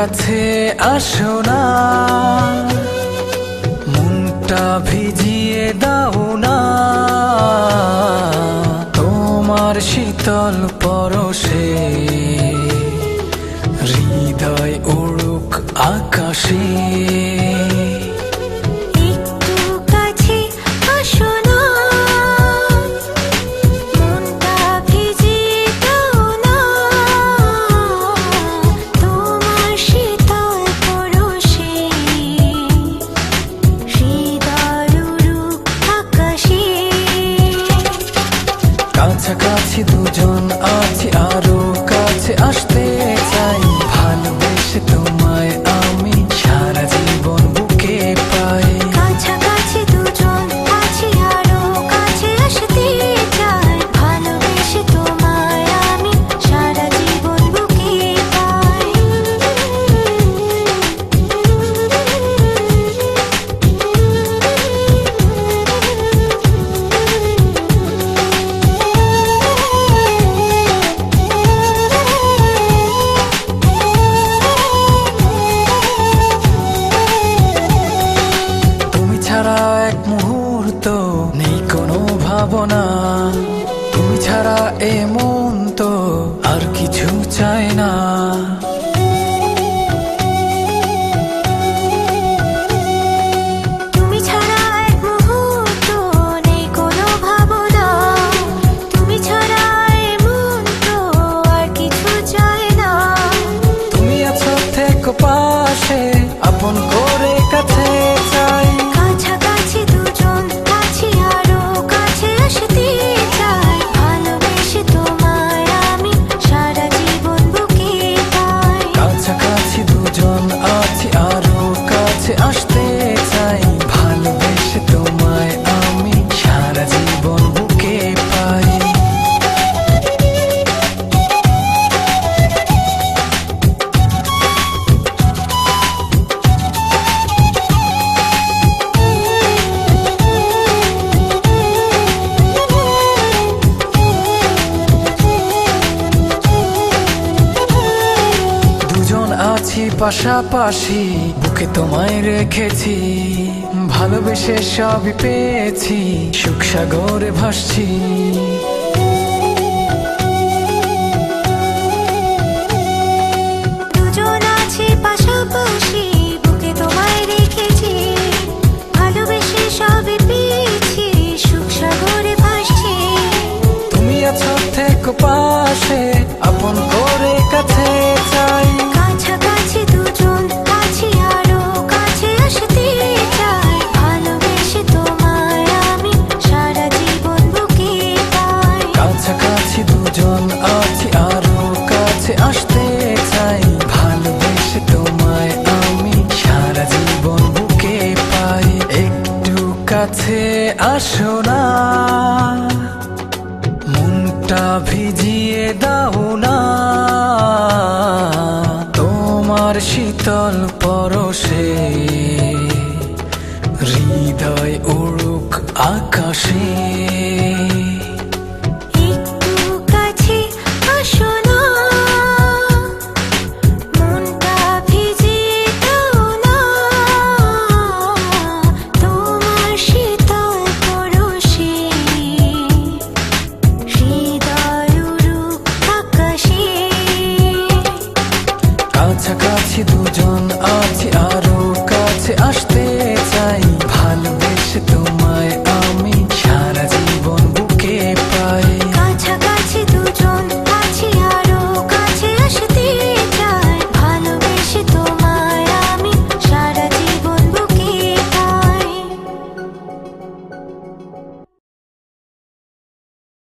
কাছে আসো না, মনটা ভিজিয়ে দাও না, তোমার শীতল পরশে হৃদয় উড়ুক আকাশে। কাছাকাছি দুজন আছি, আরো কাছে আসতে চাই, ভালোবেসে তোমায় আমি সারা জীবন বুকে পাই। কাছাকাছি দুজন আছি, আরো কাছে আসতে চাই, ভালোবেসে তোমায় আমি সারা জীবন বুকে পাই। এক মুহূর্ত নেই কোনো ভাবনা, তুমি ছাড়া এ মন তো আর কিছু চায় না। তুমি ছাড়া এক মুহূর্ত নেই কোনো ভাবনা, তুমি ছাড়া এ মন তো আর কিছু চায় না। তুমি আছো থেকো পাশে, আপন করে কাছে চাই। কাছাকাছি দুজন আছি, আরো কাছে আসতে চাই, ভালোবেসে তোমায় আমি সারা জীবন বুকে পাই। কাছাকাছি দুজন আছি, আরো কাছে আসতে চাই, ভালোবেসে তোমায় আমি সারা জীবন বুকে পাই। আছি পাশাপাশি, বুকে তোমায় রেখেছি, ভালোবেসে সবই পেয়েছি, সুখ সাগরে ভাসছি। দুজন আছি পাশাপাশি, বুকে তোমায় রেখেছি, ভালোবেসে সবই পেয়েছি, সুখ সাগরে ভাসছি। তুমি আছো থেকো পাশে, আপন করে কাছে চাই। কাছাকাছি দুজন আছি, আরো কাছে আসতে চাই, ভালোবেসে তোমায় আমি সারা জীবন বুকে পাই। কাছাকাছি দুজন আছি, আরো কাছে আসতে চাই, ভালোবেসে তোমায় আমি সারা জীবন বুকে পাই। একটু কাছে আসো না, মনটা ভিজিয়ে দাও না, তোমার শীতল পরশে হৃদয় উড়ুক আকাশে। একটু কাছে আসো না, মনটা ভিজিয়ে দাও না, তোমার শীতল পরশে হৃদয় উড়ুক আকাশে। কাছাকাছি দুজন আছি।